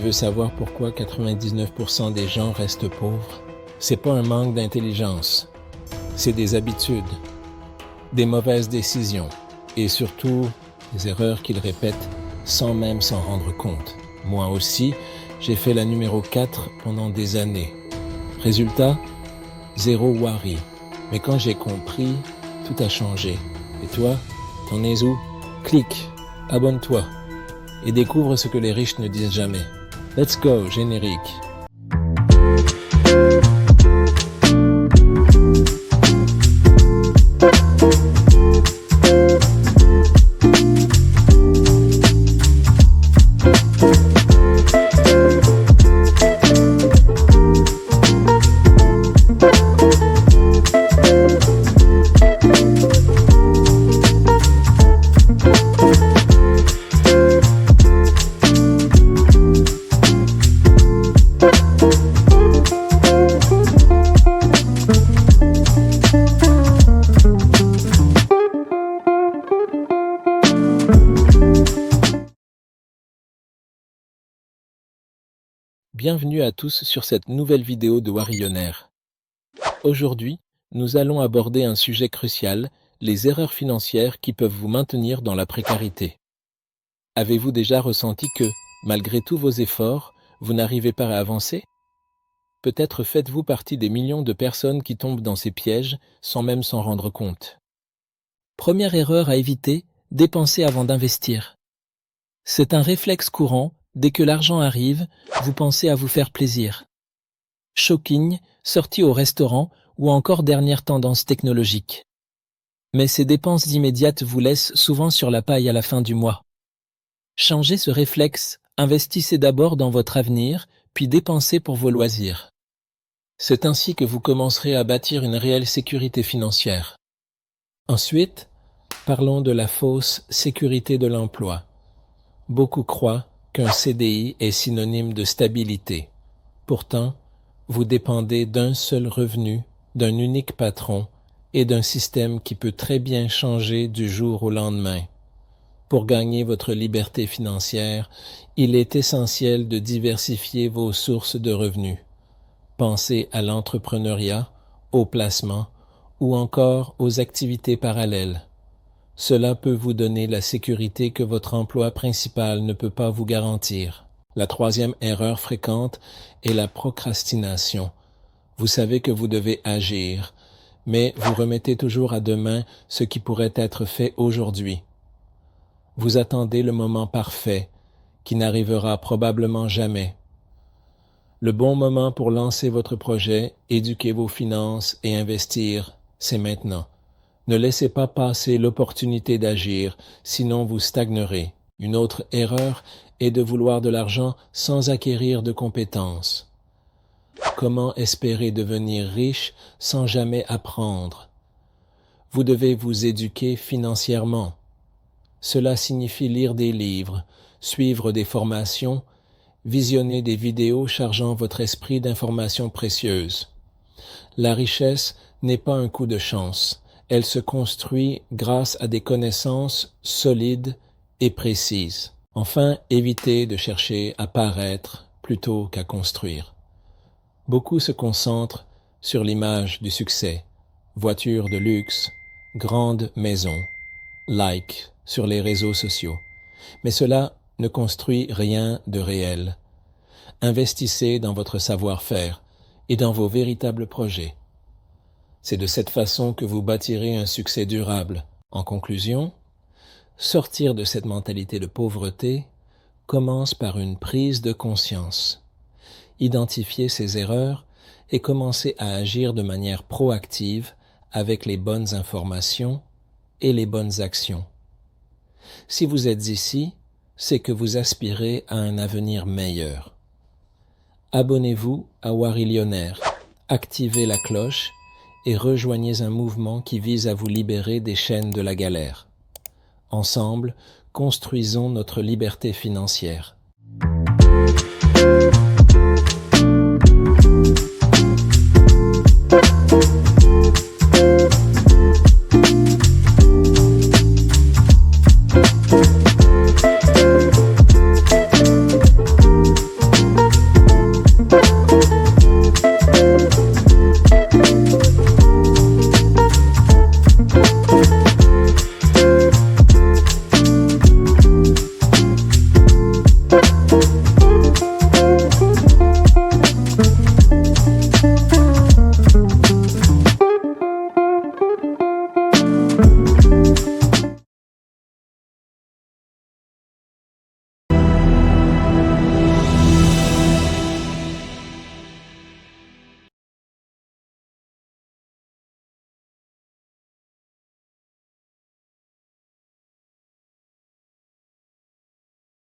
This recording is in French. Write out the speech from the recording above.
veux savoir pourquoi 99% des gens restent pauvres? C'est pas un manque d'intelligence, c'est des habitudes, des mauvaises décisions et surtout des erreurs qu'ils répètent sans même s'en rendre compte. Moi aussi, j'ai fait la numéro 4 pendant des années. Résultat, zéro worry. Mais quand j'ai compris, tout a changé. Et toi, t'en es où? Clique, abonne-toi et découvre ce que les riches ne disent jamais. Let's go, générique. Bienvenue à tous sur cette nouvelle vidéo de Warillionnaire. Aujourd'hui, nous allons aborder un sujet crucial, les erreurs financières qui peuvent vous maintenir dans la précarité. Avez-vous déjà ressenti que, malgré tous vos efforts, vous n'arrivez pas à avancer? Peut-être faites-vous partie des millions de personnes qui tombent dans ces pièges sans même s'en rendre compte. Première erreur à éviter, dépenser avant d'investir. C'est un réflexe courant. Dès que l'argent arrive, vous pensez à vous faire plaisir. Shopping, sortie au restaurant ou encore dernière tendance technologique. Mais ces dépenses immédiates vous laissent souvent sur la paille à la fin du mois. Changez ce réflexe, investissez d'abord dans votre avenir, puis dépensez pour vos loisirs. C'est ainsi que vous commencerez à bâtir une réelle sécurité financière. Ensuite, parlons de la fausse sécurité de l'emploi. Beaucoup croient qu'un CDI est synonyme de stabilité. Pourtant, vous dépendez d'un seul revenu, d'un unique patron et d'un système qui peut très bien changer du jour au lendemain. Pour gagner votre liberté financière, il est essentiel de diversifier vos sources de revenus. Pensez à l'entrepreneuriat, au placement ou encore aux activités parallèles. Cela peut vous donner la sécurité que votre emploi principal ne peut pas vous garantir. La troisième erreur fréquente est la procrastination. Vous savez que vous devez agir, mais vous remettez toujours à demain ce qui pourrait être fait aujourd'hui. Vous attendez le moment parfait, qui n'arrivera probablement jamais. Le bon moment pour lancer votre projet, éduquer vos finances et investir, c'est maintenant. Ne laissez pas passer l'opportunité d'agir, sinon vous stagnerez. Une autre erreur est de vouloir de l'argent sans acquérir de compétences. Comment espérer devenir riche sans jamais apprendre? Vous devez vous éduquer financièrement. Cela signifie lire des livres, suivre des formations, visionner des vidéos chargeant votre esprit d'informations précieuses. La richesse n'est pas un coup de chance. Elle se construit grâce à des connaissances solides et précises. Enfin, évitez de chercher à paraître plutôt qu'à construire. Beaucoup se concentrent sur l'image du succès, voitures de luxe, grandes maisons, likes sur les réseaux sociaux. Mais cela ne construit rien de réel. Investissez dans votre savoir-faire et dans vos véritables projets. C'est de cette façon que vous bâtirez un succès durable. En conclusion, sortir de cette mentalité de pauvreté commence par une prise de conscience. Identifiez ses erreurs et commencez à agir de manière proactive avec les bonnes informations et les bonnes actions. Si vous êtes ici, c'est que vous aspirez à un avenir meilleur. Abonnez-vous à Warillionnaire, activez la cloche et rejoignez un mouvement qui vise à vous libérer des chaînes de la galère. Ensemble, construisons notre liberté financière.